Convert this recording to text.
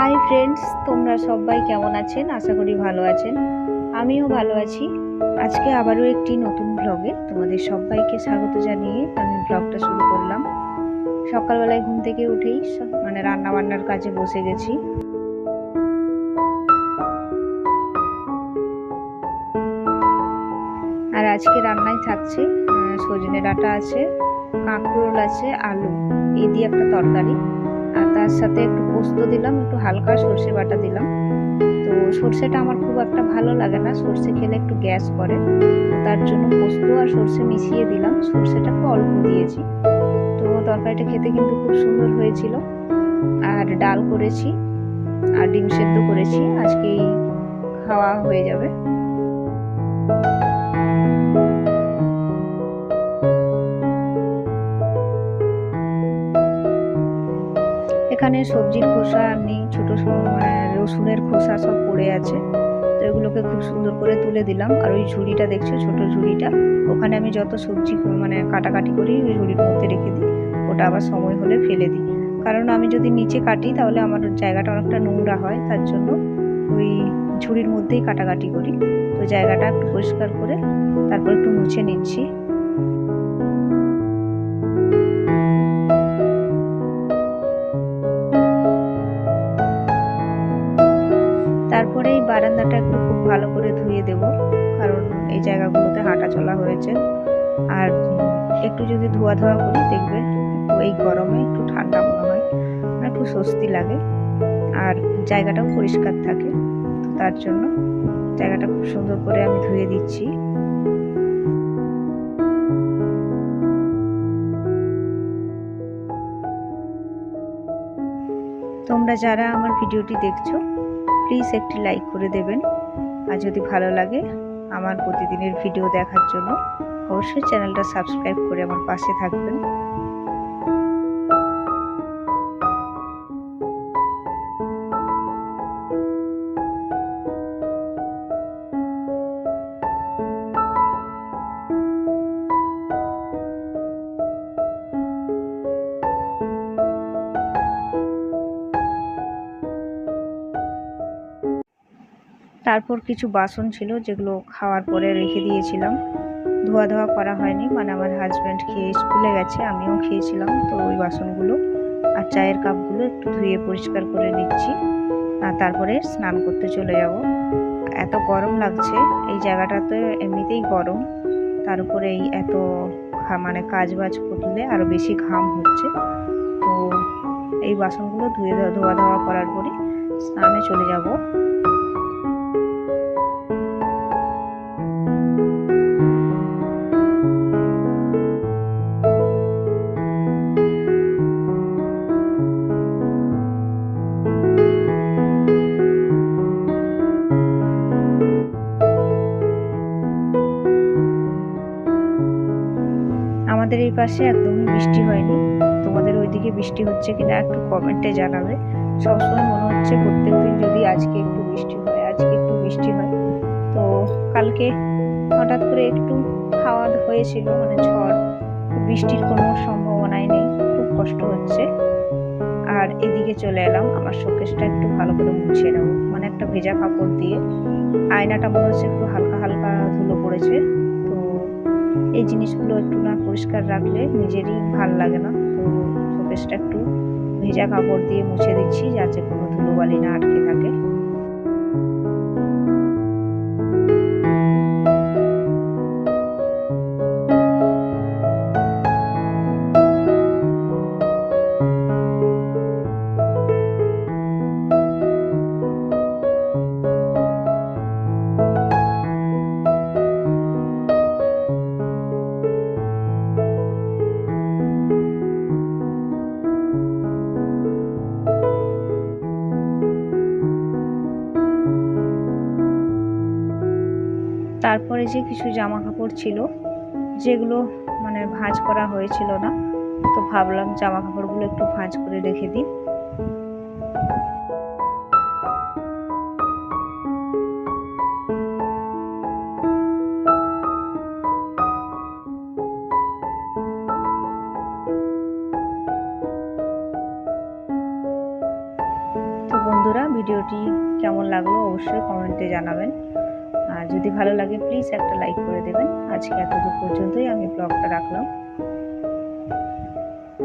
Hi friends, তোমরা সবাই কেমন আছেন? আশা করি ভালো আছেন। আমিও ভালো আছি। আজকে আবারও একটি নতুন ব্লগে তোমাদের সবাইকে স্বাগত জানিয়ে আমি ব্লগটা শুরু করলাম। সকালবেলায় ঘুম থেকে উঠেই রান্না বান্নার কাজে বসে গেছি। আর আজকে রান্নায় থাকছে সজনে ডাঁটা আছে, কাঁকরোল আছে, আলু এই দিয়ে একটা তরকারি, আর তার সাথে একটু পোস্ত দিলাম, একটু হালকা সর্ষে বাটা দিলাম। তো সর্ষেটা আমার খুব একটা ভালো লাগে না, সর্ষে খেলে একটু গ্যাস করে, তো তার জন্য পোস্ত আর সর্ষে মিশিয়ে দিলাম, সর্ষেটা খুব অল্প দিয়েছি। তো তরকারিটা খেতে কিন্তু খুব সুন্দর হয়েছিল। আর ডাল করেছি আর ডিম সেদ্ধ করেছি, আজকেই খাওয়া হয়ে যাবে। এখানে সবজির খোসা এমনি ছোট রসুনের খোসা সব পড়ে আছে, তো এগুলোকে খুব সুন্দর করে তুলে দিলাম। আর ওই ঝুড়িটা দেখছো, ছোট ঝুড়িটা, ওখানে আমি যত সবজি কাটাকাটি করি ওই ঝুড়ির মধ্যে রেখে দিই। ওটা আবার সময় হলে ফেলে দিই, কারণ আমি যদি নিচে কাটি তাহলে আমার জায়গাটা অনেকটা নোংরা হয়, তার জন্য ওই ঝুড়ির মধ্যেই কাটাকাটি করি। তো জায়গাটা একটু পরিষ্কার করে তারপর একটু মুছে নিচ্ছি। তারপরে এই বারান্দাটা একটু খুব ভালো করে ধুয়ে দেব, কারণ এই জায়গাগুলোতে হাঁটা চলা হয়েছে। আর একটু যদি ধোয়া ধোয়া করি দেখবে একটু এই গরমে একটু ঠান্ডা মনে হয়, একটু স্বস্তি লাগে, আর জায়গাটাও পরিষ্কার থাকে। তো তার জন্য জায়গাটা খুব সুন্দর করে আমি ধুয়ে দিচ্ছি। তোমরা যারা আমার ভিডিওটি দেখছো প্লিজ একটি লাইক করে দেবেন, আর যদি ভালো লাগে আমার প্রতিদিনের ভিডিও দেখার জন্য অবশ্যই চ্যানেলটা সাবস্ক্রাইব করে আমার পাশে থাকবেন। তারপর কিছু বাসন ছিল যেগুলো খাওয়ার পরে রেখে দিয়েছিলাম, ধোয়া ধোয়া করা হয়নি, আমার হাজব্যান্ড খেয়ে স্কুলে গেছে, আমিও খেয়েছিলাম, তো ওই বাসনগুলো আর চায়ের কাপগুলো একটু ধুয়ে পরিষ্কার করে নিচ্ছি। আর তারপরে স্নান করতে চলে যাব। এত গরম লাগছে, এই জায়গাটাতে এমনিতেই গরম, তার উপরে এই এত কাজ বাজ করলে আরো বেশি ঘাম হচ্ছে। তো এই বাসনগুলো ধোয়া ধোয়া করার পরে স্নানে চলে যাব। আমাদের এই পাশে একদমই বৃষ্টি হয়নি, তোমাদের ওইদিকে বৃষ্টি হচ্ছে কিনা একটু কমেন্টে জানাবে। সবসময় মনে হচ্ছে প্রত্যেকদিন যদি আজকে একটু বৃষ্টি হয়, আজকে একটু বৃষ্টি হয়। তো কালকে হঠাৎ করে একটু হাওয়া হয়েছিল, ঝড়, বৃষ্টির কোনো সম্ভাবনাই নেই, খুব কষ্ট হচ্ছে। আর এদিকে চলে এলাম, আমার শোকেসটা একটু ভালো করে মুছে নেবো, একটা ভেজা কাপড় দিয়ে। আয়নাটা মনে হচ্ছে একটু হালকা হালকা ধুলো পড়েছে, তো এই জিনিসগুলো একটু না পরিষ্কার রাখলে নিজেরই ভাল লাগে না। তো শোকেসটা একটু ভেজা কাপড় দিয়ে মুছে দিচ্ছি যাতে কোনো ধুলোবালি না আটকে থাকে। তারপরে যে কিছু জামা কাপড় ছিল যেগুলো ভাঁজ করা হয়েছিল না, তো ভাবলাম জামা কাপড়গুলো একটু ভাঁজ করে রেখে দিই। তো বন্ধুরা, ভিডিওটি কেমন লাগলো অবশ্যই কমেন্টে জানাবেন। আর যদি ভালো লাগে প্লিজ একটা লাইক করে দেবেন। আজকে এতদূর পর্যন্তই আমি ব্লগটা রাখলাম।